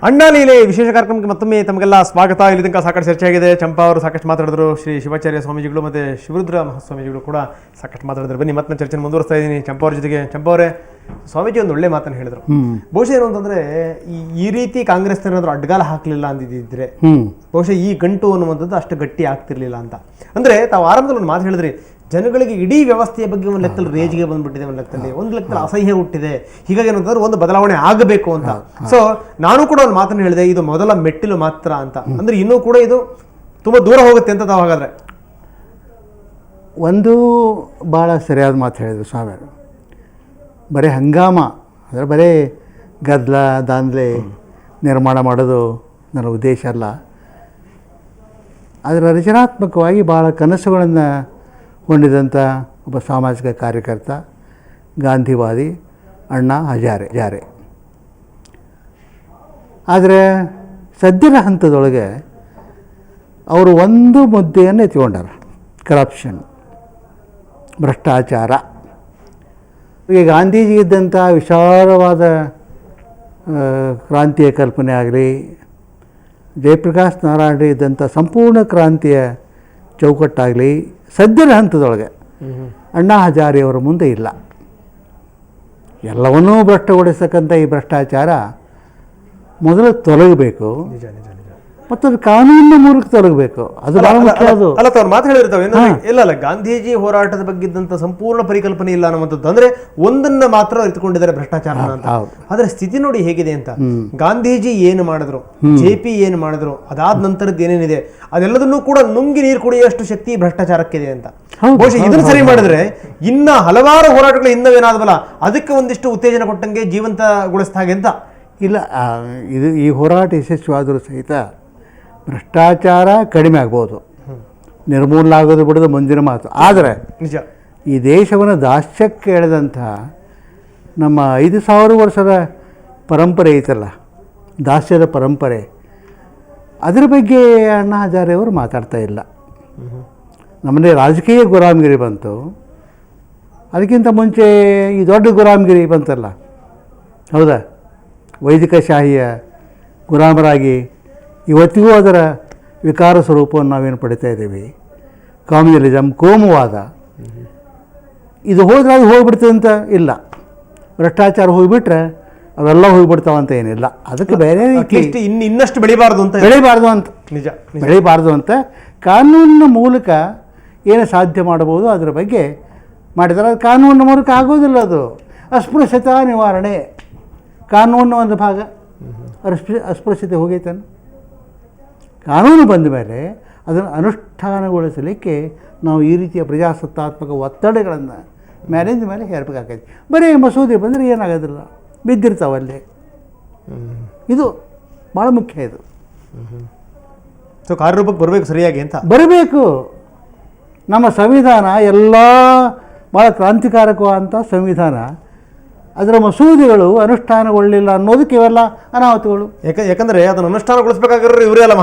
ಅಣ್ಣಾಲೀಲೆ ವಿಶೇಷ ಕಾರ್ಯಕ್ರಮಕ್ಕೆ ಮತ್ತೊಮ್ಮೆ ತಮಗೆಲ್ಲ ಸ್ವಾಗತ. ಇಲ್ಲಿ ತನಕ ಸಾಕಷ್ಟು ಚರ್ಚೆಯಾಗಿದೆ. ಚಂಪಾ ಅವರು ಸಾಕಷ್ಟು ಮಾತಾಡಿದ್ರು, ಶ್ರೀ ಶಿವಾಚಾರ್ಯ ಸ್ವಾಮೀಜಿಗಳು ಮತ್ತು ಶಿವರುದ್ರ ಮಹಾಸ್ವಾಮೀಜಿಗಳು ಕೂಡ ಸಾಕಷ್ಟು ಮಾತಾಡಿದ್ರು. ಬನ್ನಿ ಮತ್ತೆ ಚರ್ಚೆ ಮುಂದುವರಿಸ್ತಾ ಇದ್ದೀನಿ ಚಂಪಾ ಅವ್ರ ಜೊತೆಗೆ. ಚಂಪಾ ಅವರೇ, ಸ್ವಾಮೀಜಿ ಒಂದು ಒಳ್ಳೆ ಮಾತನ್ನು ಹೇಳಿದ್ರು. ಬಹುಶಃ ಏನು ಅಂತಂದ್ರೆ, ಈ ರೀತಿ ಕಾಂಗ್ರೆಸ್ ಏನಾದ್ರು ಅಡ್ಗಾಲ ಹಾಕಲಿಲ್ಲ ಅಂದಿದ್ರೆ ಬಹುಶಃ ಈ ಗಂಟು ಅನ್ನುವಂಥದ್ದು ಅಷ್ಟು ಗಟ್ಟಿ ಆಗ್ತಿರ್ಲಿಲ್ಲ ಅಂತ. ಅಂದ್ರೆ ತಾವು ಆರಂಭದಲ್ಲಿ ಒಂದು ಮಾತು ಹೇಳಿದ್ರಿ, ಜನಗಳಿಗೆ ಇಡೀ ವ್ಯವಸ್ಥೆಯ ಬಗ್ಗೆ ಒಂದು ಲೆಕ್ಕದಲ್ಲಿ ರೇಜಿಗೆ ಬಂದ್ಬಿಟ್ಟಿದೆ, ಒಂದು ಲೆಕ್ಕದಲ್ಲಿ ಅಸಹ್ಯ ಹುಟ್ಟಿದೆ. ಹೀಗಾಗಿ ಏನಂತಂದ್ರೆ ಒಂದು ಬದಲಾವಣೆ ಆಗಬೇಕು ಅಂತ. ಸೊ ನಾನು ಕೂಡ ಒಂದು ಮಾತನ್ನು ಹೇಳಿದೆ, ಇದು ಮೊದಲ ಮೆಟ್ಟಿಲು ಮಾತ್ರ ಅಂತ. ಅಂದ್ರೆ ಇನ್ನೂ ಕೂಡ ಇದು ತುಂಬಾ ದೂರ ಹೋಗುತ್ತೆ ಅಂತ ತಾವು ಹಾಗಾದ್ರೆ ಒಂದು ಭಾಳ ಸರಿಯಾದ ಮಾತು ಹೇಳಿದರು ಸ್ವಾಮಿಯವರು. ಬರೀ ಹಂಗಾಮ ಅಂದರೆ ಬರೀ ಗದ್ದಲ ದಾಂಧಲೆ ನಿರ್ಮಾಣ ಮಾಡೋದು ನನ್ನ ಉದ್ದೇಶ ಅಲ್ಲ. ಅದರ ರಚನಾತ್ಮಕವಾಗಿ ಭಾಳ ಕನಸುಗಳನ್ನು ಹೊಂದಿದಂಥ ಒಬ್ಬ ಸಾಮಾಜಿಕ ಕಾರ್ಯಕರ್ತ, ಗಾಂಧಿವಾದಿ ಅಣ್ಣಾ ಹಜಾರೆ. ಆದರೆ ಸದ್ಯದ ಹಂತದೊಳಗೆ ಅವರು ಒಂದು ಮುದ್ದೆಯನ್ನು ಎತ್ಕೊಂಡಾರ, ಕರಪ್ಷನ್, ಭ್ರಷ್ಟಾಚಾರ. ಈಗ ಗಾಂಧೀಜಿ ಇದ್ದಂಥ ವಿಶಾಲವಾದ ಕ್ರಾಂತಿಯ ಕಲ್ಪನೆ ಆಗಲಿ, ಜಯಪ್ರಕಾಶ್ ನಾರಾಯಣ ಇದ್ದಂಥ ಸಂಪೂರ್ಣ ಕ್ರಾಂತಿಯ ಚೌಕಟ್ಟಾಗಲಿ ಸದ್ಯದ ಹಂತದೊಳಗೆ ಅಣ್ಣಾ ಹಜಾರೆಯವರ ಮುಂದೆ ಇಲ್ಲ. ಎಲ್ಲವನ್ನೂ ಭ್ರಷ್ಟಗೊಳಿಸ್ತಕ್ಕಂಥ ಈ ಭ್ರಷ್ಟಾಚಾರ ಮೊದಲು ತೊಲಗಬೇಕು, ಮತ್ತು ಅದು ಕಾನೂನಿನ ಮೂಲಕ ತೊಲಗಬೇಕು. ಅದು ಬಹಳ ಮುಖ್ಯ. ಅದು ಅಲ್ಲ, ಅವ್ರು ಮಾತು ಹೇಳಿರ್ತಾವೆ ಇಲ್ಲ ಗಾಂಧೀಜಿ ಹೋರಾಟದ ಬಗ್ಗಿದ್ದಂಥ ಸಂಪೂರ್ಣ ಪರಿಕಲ್ಪನೆ ಇಲ್ಲ ಅನ್ನುವಂಥದ್ದು. ಅಂದ್ರೆ ಒಂದನ್ನ ಮಾತ್ರ ಇಟ್ಕೊಂಡಿದ್ದಾರೆ ಭ್ರಷ್ಟಾಚಾರ ಅಂತ. ಆದ್ರೆ ಸ್ಥಿತಿ ನೋಡಿ ಹೇಗಿದೆ ಅಂತ. ಗಾಂಧೀಜಿ ಏನು ಮಾಡಿದ್ರು, JP ಏನು ಮಾಡಿದ್ರು, ಅದಾದ ನಂತರದ್ದು ಏನೇನಿದೆ ಅದೆಲ್ಲದನ್ನೂ ಕೂಡ ನುಂಗಿ ನೀರು ಕುಡಿಯುವಷ್ಟು ಶಕ್ತಿ ಭ್ರಷ್ಟಾಚಾರಕ್ಕಿದೆ ಅಂತ. ಬಹುಶಃ ಇದನ್ನು ಸರಿ ಮಾಡಿದ್ರೆ ಇನ್ನ ಹಲವಾರು ಹೋರಾಟಗಳು ಇನ್ನವೇನಾದ್ವಲ್ಲ ಅದಕ್ಕೆ ಒಂದಿಷ್ಟು ಉತ್ತೇಜನ ಕೊಟ್ಟಂಗೆ ಜೀವಂತಗೊಳಿಸ್ದ ಹಾಗೆ ಅಂತ. ಇಲ್ಲ, ಈ ಹೋರಾಟ ಯಶಸ್ವಿಯಾದರೂ ಸಹಿತ ಭ್ರಷ್ಟಾಚಾರ ಕಡಿಮೆ ಆಗ್ಬೋದು, ನಿರ್ಮೂಲನೆ ಆಗೋದು ಬಿಡೋದು ಮುಂದಿನ ಮಾತು. ಆದರೆ ನಿಜ, ಈ ದೇಶವನ್ನು ದಾಸ್ಯಕ್ಕೆ ಎಳೆದಂಥ ನಮ್ಮ 5,000 ವರ್ಷದ ಪರಂಪರೆ ಐತಲ್ಲ, ದಾಸ್ಯದ ಪರಂಪರೆ, ಅದರ ಬಗ್ಗೆ ಅಣ್ಣಾ ಹಜಾರೆಯವರು ಮಾತಾಡ್ತಾ ಇಲ್ಲ. ನಮ್ಮದೇ ರಾಜಕೀಯ ಗುಲಾಮಗಿರಿ ಬಂತು, ಅದಕ್ಕಿಂತ ಮುಂಚೆ ಈ ದೊಡ್ಡ ಗುಲಾಮಗಿರಿ ಬಂತಲ್ಲ, ಹೌದಾ, ವೈದಿಕ ಶಾಹಿಯ ಗುಲಾಮರಾಗಿ ಇವತ್ತಿಗೂ ಅದರ ವಿಕಾರ ಸ್ವರೂಪವನ್ನು ನಾವೇನು ಪಡಿತಾ ಇದ್ದೀವಿ. ಕಮ್ಯುನಲಿಸಮ್, ಕೋಮುವಾದ, ಇದು ಹೋದ್ರೆ ಅದು ಹೋಗ್ಬಿಡ್ತದೆ ಅಂತ ಇಲ್ಲ. ಭ್ರಷ್ಟಾಚಾರ ಹೋಗಿಬಿಟ್ರೆ ಅವೆಲ್ಲ ಹೋಗಿಬಿಡ್ತಾವಂತ ಏನಿಲ್ಲ. ಅದಕ್ಕೆ ಬೇರೆ ರೀತಿ ಇನ್ನಷ್ಟು ಬೆಳಿಬಾರ್ದು ಅಂತ ಬೆಳಿಬಾರ್ದು ಅಂತ ಕಾನೂನಿನ ಮೂಲಕ ಏನು ಸಾಧ್ಯ ಮಾಡಬಹುದು ಅದರ ಬಗ್ಗೆ ಮಾಡಿದರೆ, ಅದು ಕಾನೂನಿನ ಮೂಲಕ ಆಗೋದಿಲ್ಲ. ಅದು ಅಸ್ಪೃಶ್ಯತಾ ನಿವಾರಣೆ ಕಾನೂನಿನ ಒಂದು ಭಾಗ. ಅಸ್ಪೃಶ್ಯತೆ ಹೋಗೈತಾನೆ. ಕಾನೂನು ಬಂದ ಮೇಲೆ ಅದನ್ನು ಅನುಷ್ಠಾನಗೊಳಿಸಲಿಕ್ಕೆ ನಾವು ಈ ರೀತಿಯ ಪ್ರಜಾಸತ್ತಾತ್ಮಕ ಒತ್ತಡಗಳನ್ನು ಮ್ಯಾನೇಜ್ ಮೇಲೆ ಹೇರಬೇಕಾಗೈತಿ. ಬರೀ ಮಸೂದೆ ಬಂದರೆ ಏನಾಗೋದಿಲ್ಲ, ಬಿದ್ದಿರ್ತಾವಲ್ಲಿ. ಇದು ಭಾಳ ಮುಖ್ಯ. ಇದು ಸೊ ಕಾರ್ಯರೂಪಕ್ಕೆ ಬರಬೇಕು, ಸರಿಯಾಗಿ ಅಂತ ಬರಬೇಕು. ನಮ್ಮ ಸಂವಿಧಾನ ಎಲ್ಲ ಭಾಳ ಕ್ರಾಂತಿಕಾರಕವಾದಂಥ ಸಂವಿಧಾನ, ಅದರ ಮಸೂದೆಗಳು ಅನುಷ್ಠಾನಗೊಳ್ಳಲಿಲ್ಲ ಅನ್ನೋದಕ್ಕೆ ಇವೆಲ್ಲ ಅನಾಹುತಗಳು. ಯಾಕಂದ್ರೆ ಅದನ್ನು ಅನುಷ್ಠಾನಗೊಳಿಸಬೇಕಾಗಿರೋ ಇವರೇ ಅಲ್ಲ,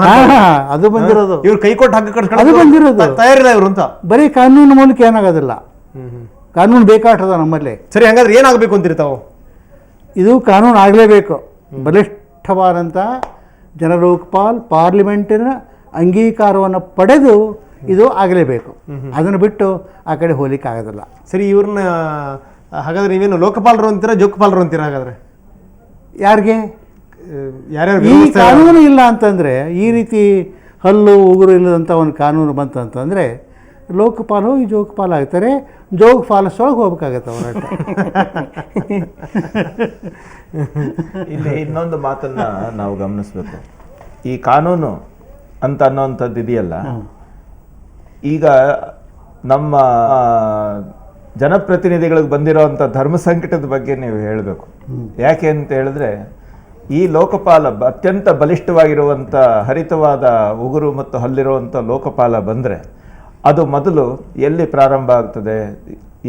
ಅದು ಬಂದಿರೋದು. ಇವ್ರು ಕೈ ಕೊಟ್ಟು ಹಗ್ಗ ಅದು ಬಂದಿರೋದು ತಯಾರಿಲ್ಲ ಇವರು ಅಂತ. ಬರೀ ಕಾನೂನು ಮೂಲಕ ಏನಾಗೋದಿಲ್ಲ, ಕಾನೂನು ಬೇಕಾಗ್ತದ ನಮ್ಮಲ್ಲಿ. ಸರಿ, ಹಂಗಾದ್ರೆ ಏನಾಗಬೇಕು ಅಂತಿರ್ತಾವೆ? ಇದು ಕಾನೂನು ಆಗಲೇಬೇಕು. ಬಲಿಷ್ಠವಾದಂಥ ಜನಲೋಕಪಾಲ್ ಪಾರ್ಲಿಮೆಂಟಿನ ಅಂಗೀಕಾರವನ್ನು ಪಡೆದು ಇದು ಆಗಲೇಬೇಕು. ಅದನ್ನು ಬಿಟ್ಟು ಆ ಕಡೆ ಹೋಲಿಕ್ಕೆ ಆಗೋದಿಲ್ಲ. ಸರಿ, ಇವ್ರನ್ನ ಹಾಗಾದ್ರೆ ನೀವೇನು ಲೋಕಪಾಲರು ಅಂತೀರಾ, ಜೋಕಪಾಲರು ಅಂತೀರಾ? ಹಾಗಾದ್ರೆ ಯಾರಿಗೆ ಯಾರ್ಯಾರು ಈ ಕಾನೂನು ಇಲ್ಲ ಅಂತಂದರೆ, ಈ ರೀತಿ ಹಲ್ಲು ಉಗುರು ಇಲ್ಲದಂಥ ಒಂದು ಕಾನೂನು ಬಂತಂತಂದರೆ ಲೋಕಪಾಲ ಹೋಗಿ ಜೋಗಪಾಲ ಆಗ್ತಾರೆ, ಜೋಗ ಫಾಲಸೊಳಗೆ ಹೋಗ್ಬೇಕಾಗತ್ತೆ ಹೋರಾಟ. ಇಲ್ಲಿ ಇನ್ನೊಂದು ಮಾತನ್ನು ನಾವು ಗಮನಿಸಬೇಕು. ಈ ಕಾನೂನು ಅಂತ ಅನ್ನೋವಂಥದ್ದು ಇದೆಯಲ್ಲ, ಈಗ ನಮ್ಮ ಜನಪ್ರತಿನಿಧಿಗಳಿಗೆ ಬಂದಿರೋವಂಥ ಧರ್ಮ ಸಂಕಟದ ಬಗ್ಗೆ ನೀವು ಹೇಳಬೇಕು. ಯಾಕೆ ಅಂತ ಹೇಳಿದ್ರೆ, ಈ ಲೋಕಪಾಲ ಅತ್ಯಂತ ಬಲಿಷ್ಠವಾಗಿರುವಂಥ ಹರಿತವಾದ ಉಗುರು ಮತ್ತು ಹಲ್ಲಿರುವಂಥ ಲೋಕಪಾಲ ಬಂದರೆ ಅದು ಮೊದಲು ಎಲ್ಲಿ ಪ್ರಾರಂಭ ಆಗ್ತದೆ,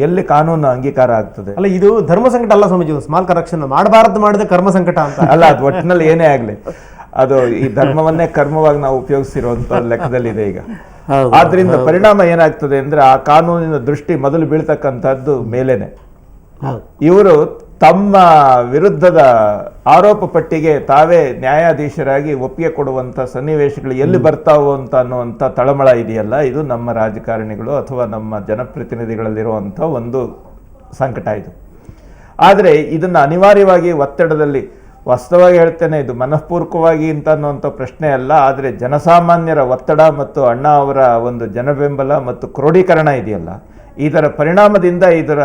ಎಲ್ಲಿ ಕಾನೂನು ಅಂಗೀಕಾರ ಆಗ್ತದೆ? ಅಲ್ಲ, ಇದು ಧರ್ಮ ಸಂಕಟ ಅಲ್ಲ ಸ್ವಾಮೀಜಿ, ಸ್ಮಾಲ್ ಕರೆಕ್ಷನ್. ಮಾಡಬಾರದು ಮಾಡಿದ ಕರ್ಮ ಸಂಕಟ ಅಂತ ಅಲ್ಲ, ಅದು ಒಟ್ಟಿನಲ್ಲಿ ಏನೇ ಆಗಲಿ ಅದು ಈ ಧರ್ಮವನ್ನೇ ಕರ್ಮವಾಗಿ ನಾವು ಉಪಯೋಗಿಸಿರುವಂಥ ಲೆಕ್ಕದಲ್ಲಿದೆ ಈಗ. ಆದ್ರಿಂದ ಪರಿಣಾಮ ಏನಾಗ್ತದೆ ಅಂದ್ರೆ, ಆ ಕಾನೂನಿನ ದೃಷ್ಟಿ ಮೊದಲು ಬೀಳ್ತಕ್ಕಂಥದ್ದು ಮೇಲೇನೆ. ಇವರು ತಮ್ಮ ವಿರುದ್ಧದ ಆರೋಪ ಪಟ್ಟಿಗೆ ತಾವೇ ನ್ಯಾಯಾಧೀಶರಾಗಿ ಒಪ್ಪಿಗೆ ಕೊಡುವಂಥ ಸನ್ನಿವೇಶಗಳು ಎಲ್ಲಿ ಬರ್ತಾವೋ ಅನ್ನುವಂಥ ತಳಮಳ ಇದೆಯಲ್ಲ, ಇದು ನಮ್ಮ ರಾಜಕಾರಣಿಗಳು ಅಥವಾ ನಮ್ಮ ಜನಪ್ರತಿನಿಧಿಗಳಲ್ಲಿರುವಂಥ ಒಂದು ಸಂಕಟ ಇದು. ಆದರೆ ಇದನ್ನು ಅನಿವಾರ್ಯವಾಗಿ ಒತ್ತಡದಲ್ಲಿ, ವಾಸ್ತವವಾಗಿ ಹೇಳ್ತೇನೆ, ಇದು ಮನಃಪೂರ್ವಕವಾಗಿ ಅನ್ನುವಂಥ ಪ್ರಶ್ನೆ ಅಲ್ಲ, ಆದರೆ ಜನಸಾಮಾನ್ಯರ ಒತ್ತಡ ಮತ್ತು ಅಣ್ಣಾ ಅವರ ಒಂದು ಜನಬೆಂಬಲ ಮತ್ತು ಕ್ರೋಢೀಕರಣ ಇದೆಯಲ್ಲ, ಇದರ ಪರಿಣಾಮದಿಂದ ಇದರ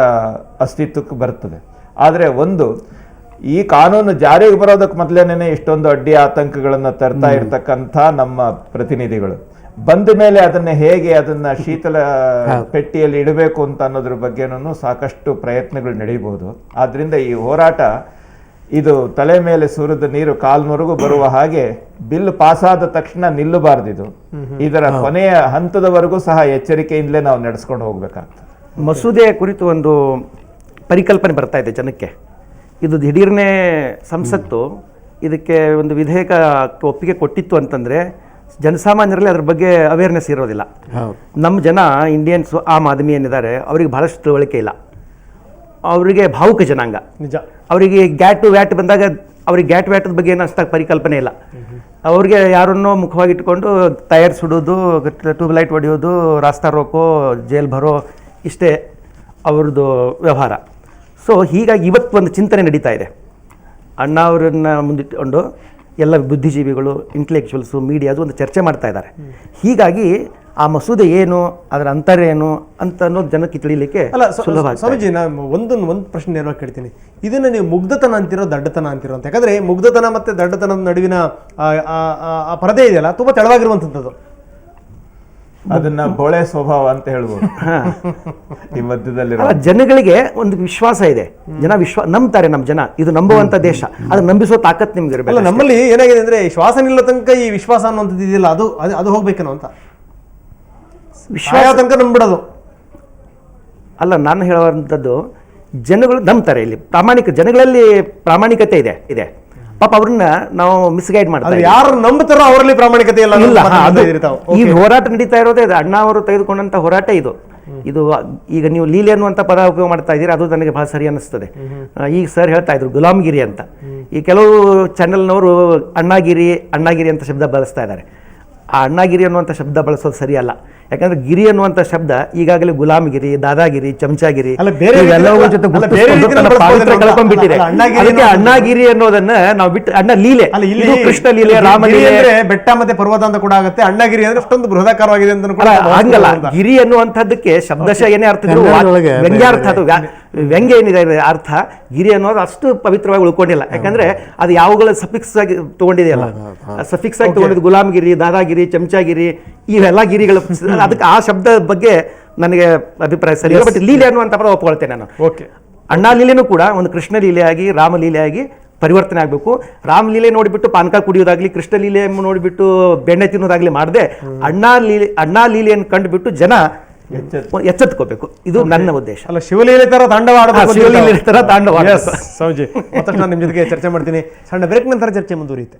ಅಸ್ತಿತ್ವಕ್ಕೆ ಬರ್ತದೆ. ಆದರೆ ಒಂದು, ಈ ಕಾನೂನು ಜಾರಿಗೆ ಬರೋದಕ್ಕೆ ಮೊದಲೇನೆ ಇಷ್ಟೊಂದು ಅಡ್ಡಿ ಆತಂಕಗಳನ್ನು ತರ್ತಾ ಇರ್ತಕ್ಕಂಥ ನಮ್ಮ ಪ್ರತಿನಿಧಿಗಳು ಬಂದ ಮೇಲೆ ಅದನ್ನ ಶೀತಲ ಪೆಟ್ಟಿಯಲ್ಲಿ ಇಡಬೇಕು ಅಂತ ಅನ್ನೋದ್ರ ಬಗ್ಗೆನೂ ಸಾಕಷ್ಟು ಪ್ರಯತ್ನಗಳು ನಡೀಬಹುದು. ಆದ್ರಿಂದ ಈ ಹೋರಾಟ ಇದು ತಲೆ ಮೇಲೆ ಸುರಿದ ನೀರು ಕಾಲ್ನವರೆಗೂ ಬರುವ ಹಾಗೆ ಬಿಲ್ ಪಾಸಾದ ತಕ್ಷಣ ನಿಲ್ಲಬಾರ್ದಿದು. ಇದರ ಕೊನೆಯ ಹಂತದವರೆಗೂ ಸಹ ಎಚ್ಚರಿಕೆಯಿಂದಲೇ ನಾವು ನಡೆಸ್ಕೊಂಡು ಹೋಗ್ಬೇಕಾಗ್ತದೆ. ಮಸೂದೆ ಕುರಿತು ಒಂದು ಪರಿಕಲ್ಪನೆ ಬರ್ತಾ ಇದೆ ಜನಕ್ಕೆ. ಇದು ದಿಢೀರ್ನೇ ಸಂಸತ್ತು ಇದಕ್ಕೆ ಒಂದು ವಿಧೇಯಕ ಒಪ್ಪಿಗೆ ಕೊಟ್ಟಿತ್ತು ಅಂತಂದರೆ ಜನಸಾಮಾನ್ಯರಲ್ಲಿ ಅದ್ರ ಬಗ್ಗೆ ಅವೇರ್ನೆಸ್ ಇರೋದಿಲ್ಲ. ನಮ್ಮ ಜನ ಇಂಡಿಯನ್ಸು, ಆಮ್ ಆದ್ಮಿ ಏನಿದ್ದಾರೆ ಅವರಿಗೆ ಬಹಳಷ್ಟು ತಿಳುವಳಿಕೆ ಇಲ್ಲ. ಅವರಿಗೆ ಭಾವುಕ ಜನಾಂಗ, ನಿಜ. ಅವರಿಗೆ ಗ್ಯಾಟು ವ್ಯಾಟ್ ಬಂದಾಗ ಅವ್ರಿಗೆ ವ್ಯಾಟದ ಬಗ್ಗೆ ಏನು ಅಷ್ಟಾಗಿ ಪರಿಕಲ್ಪನೆ ಇಲ್ಲ. ಅವ್ರಿಗೆ ಯಾರನ್ನೋ ಮುಖವಾಗಿ ಇಟ್ಕೊಂಡು ಟೈರ್ ಸುಡೋದು, ಟ್ಯೂಬ್ಲೈಟ್ ಹೊಡೆಯೋದು, ರಾಸ್ತಾ ರೋಕೋ, ಜೈಲ್ ಬರೋ, ಇಷ್ಟೇ ಅವ್ರದ್ದು ವ್ಯವಹಾರ. ಸೊ ಹೀಗಾಗಿ ಇವತ್ತು ಒಂದು ಚಿಂತನೆ ನಡೀತಾ ಇದೆ. ಅಣ್ಣಾ ಅವರನ್ನ ಮುಂದಿಟ್ಟುಕೊಂಡು ಎಲ್ಲ ಬುದ್ಧಿಜೀವಿಗಳು, ಇಂಟೆಲೆಕ್ಚುವಲ್ಸು, ಮೀಡಿಯಾದು ಒಂದು ಚರ್ಚೆ ಮಾಡ್ತಾ ಇದ್ದಾರೆ. ಹೀಗಾಗಿ ಆ ಮಸೂದೆ ಏನು, ಅದರ ಅಂತರ ಏನು ಅಂತ ಅನ್ನೋದು ಜನಕ್ಕೆ ತಿಳಿಲಿಕ್ಕೆ ಅಲ್ಲ. ಸುಲಭ. ಸ್ವಾಮೀಜಿ, ನಾನು ಒಂದು ಪ್ರಶ್ನೆ ನೇರವಾಗಿ ಕೇಳ್ತೀನಿ. ಇದನ್ನ ನೀವು ಮುಗ್ಧತನ ಅಂತಿರೋ ದಡ್ಡತನ ಅಂತಿರೋ ಅಂತ? ಯಾಕಂದ್ರೆ ಮುಗ್ಧತನ ಮತ್ತೆ ದಡ್ಡತನದ ನಡುವಿನ ಆ ಪರದೆ ಇದೆಯಲ್ಲ, ತುಂಬಾ ತೆಳವಾಗಿರುವಂಥದ್ದು. ಅದನ್ನ ಬೋಳೆ ಸ್ವಭಾವ ಅಂತ ಹೇಳ್ಬೋದು. ಈ ಮಧ್ಯದಲ್ಲಿ ಜನಗಳಿಗೆ ಒಂದು ವಿಶ್ವಾಸ ಇದೆ. ಜನ ನಂಬ್ತಾರೆ. ನಮ್ಮ ಜನ ಇದು ನಂಬುವಂತ ದೇಶ. ಅದು ನಂಬಿಸೋ ತಾಕತ್ ನಿಮ್ಗೆ ಇರಬೇಕು. ಅಲ್ಲ, ನಮ್ಮಲ್ಲಿ ಏನಾಗಿದೆ ಅಂದ್ರೆ ಶ್ವಾಸ ನಿಲ್ಲೋ ತನಕ ಈ ವಿಶ್ವಾಸ ಅನ್ನುವಂಥದ್ದು ಇದೆಯಲ್ಲ, ಅದು ಹೋಗ್ಬೇಕೇನೋ ಅಂತ. ವಿಶ್ವಾಸ ತನಕ ನಂಬಿಡೋದು ಅಲ್ಲ. ನಾನು ಹೇಳುವಂಥದ್ದು, ಜನಗಳು ನಂಬ್ತಾರೆ. ಇಲ್ಲಿ ಜನಗಳಲ್ಲಿ ಪ್ರಾಮಾಣಿಕತೆ ಇದೆ. ಪಾಪ ಅವ್ರನ್ನ ನಾವು ಮಿಸ್ಗೈಡ್ ಮಾಡ್ತಾರೆ. ಯಾರು ನಂಬುತ್ತಾರೋ ಅವರಲ್ಲಿ ಪ್ರಾಮಾಣಿಕತೆ ಇಲ್ಲ. ಈ ಹೋರಾಟ ನಡೀತಾ ಇರೋದೇ ಅಣ್ಣಾ ಅವರು ತೆಗೆದುಕೊಂಡಂತ ಹೋರಾಟ ಇದು. ಈಗ ನೀವು ಲೀಲೆ ಅನ್ನುವಂಥ ಪದ ಉಪಯೋಗ ಮಾಡ್ತಾ ಇದ್ದೀರಿ, ಅದು ನನಗೆ ಬಹಳ ಸರಿ ಅನ್ನಿಸ್ತದೆ. ಈಗ ಸರ್ ಹೇಳ್ತಾ ಇದ್ರು ಗುಲಾಮ್ಗಿರಿ ಅಂತ. ಈ ಕೆಲವು ಚಾನೆಲ್ನವರು ಅಣ್ಣಾಗಿರಿ ಅಂತ ಶಬ್ದ ಬಳಸ್ತಾ ಇದ್ದಾರೆ. ಆ ಅಣ್ಣಾಗಿರಿ ಅನ್ನುವಂಥ ಶಬ್ದ ಬಳಸೋದು ಸರಿಯಲ್ಲ. ಯಾಕಂದ್ರೆ ಗಿರಿ ಅನ್ನುವಂಥ ಶಬ್ದ ಈಗಾಗಲೇ ಗುಲಾಮಗಿರಿ, ದಾದಾಗಿರಿ, ಚಮಚಾಗಿರಿ ಎಲ್ಲವೂ ಜೊತೆ ಕಳ್ಕೊಂಡ್ಬಿಟ್ಟಿದೆ. ಅದಕ್ಕೆ ಅಣ್ಣಾಗಿರಿ ಅನ್ನೋದನ್ನ ನಾವು ಬಿಟ್ಟು ಅಣ್ಣ ಲೀಲೆ, ಕೃಷ್ಣ ಲೀಲೆ, ರಾಮಲೀಲೆ, ಬೆಟ್ಟ ಮತ್ತೆ ಪರ್ವತ ಅಂತ ಕೂಡ ಆಗುತ್ತೆ. ಅಣ್ಣಗಿರಿ ಅಂದ್ರೆ ಅಷ್ಟೊಂದು ಬೃಹದಾಕಾರವಾಗಿದೆ ಅಂತ ಹಂಗಲ್ಲ. ಗಿರಿ ಅನ್ನುವಂಥದ್ದಕ್ಕೆ ಶಬ್ದಶಃ ಏನೇ ಅರ್ಥ ಇದ್ರು ವ್ಯಂಗ್ಯಾರ್ಥ, ಅದು ವ್ಯಂಗ್ಯ ಏನಿದೆ ಅರ್ಥ. ಗಿರಿ ಅನ್ನೋದು ಅಷ್ಟು ಪವಿತ್ರವಾಗಿ ಉಳ್ಕೊಂಡಿಲ್ಲ. ಯಾಕಂದ್ರೆ ಅದು ಯಾವಾಗಲೂ ಸಫಿಕ್ಸ್ ಆಗಿ ತಗೊಂಡಿದೆಯಲ್ಲ, ಸಫಿಕ್ಸ್ ಆಗಿ ತಗೊಂಡಿದ್ದು ಗುಲಾಮಗಿರಿ, ದಾದಾಗಿರಿ, ಚಮಚಾಗಿರಿ, ಇವೆಲ್ಲ ಗಿರಿಗಳು. ಅದಕ್ಕೆ ಆ ಶಬ್ದದ ಬಗ್ಗೆ ನನಗೆ ಅಭಿಪ್ರಾಯ ಸರಿ. ಬಟ್ ಲೀಲೆ ಅನ್ನುವಂಥ ಪದ ಒಪ್ಕೊಳ್ತೇನೆ ನಾನು. ಅಣ್ಣಾ ಲೀಲೆನೂ ಕೂಡ ಒಂದು ಕೃಷ್ಣ ಲೀಲೆಯಾಗಿ, ರಾಮಲೀಲೆಯಾಗಿ ಪರಿವರ್ತನೆ ಆಗಬೇಕು. ರಾಮಲೀಲೆ ನೋಡಿಬಿಟ್ಟು ಪಾನಕ ಕುಡಿಯೋದಾಗ್ಲಿ, ಕೃಷ್ಣ ಲೀಲೆ ನೋಡಿಬಿಟ್ಟು ಬೆಣ್ಣೆ ತಿನ್ನೋದಾಗ್ಲಿ ಮಾಡದೆ ಅಣ್ಣಾ ಲೀಲೆಯನ್ನು ಕಂಡುಬಿಟ್ಟು ಜನ ಎಚ್ಚೆತ್ಕೋಬೇಕು. ಇದು ನನ್ನ ಉದ್ದೇಶ. ಅಲ್ಲ, ಶಿವಲೀಲೆ ತರ ತಾಂಡವಾಡಬೇಕು. ಶಿವಲೀಲೆ ತರ ತಾಂಡವಾಡ. ಸ್ವಾಮೀಜಿ, ಮತ್ತಷ್ಟು ನಾನು ನಿಮ್ಮ ಜೊತೆಗೆ ಚರ್ಚೆ ಮಾಡ್ತೀನಿ. ಸಣ್ಣ ಬ್ರೇಕ್ ನಂತರ ಚರ್ಚೆ ಮುಂದುವರಿಯುತ್ತೆ.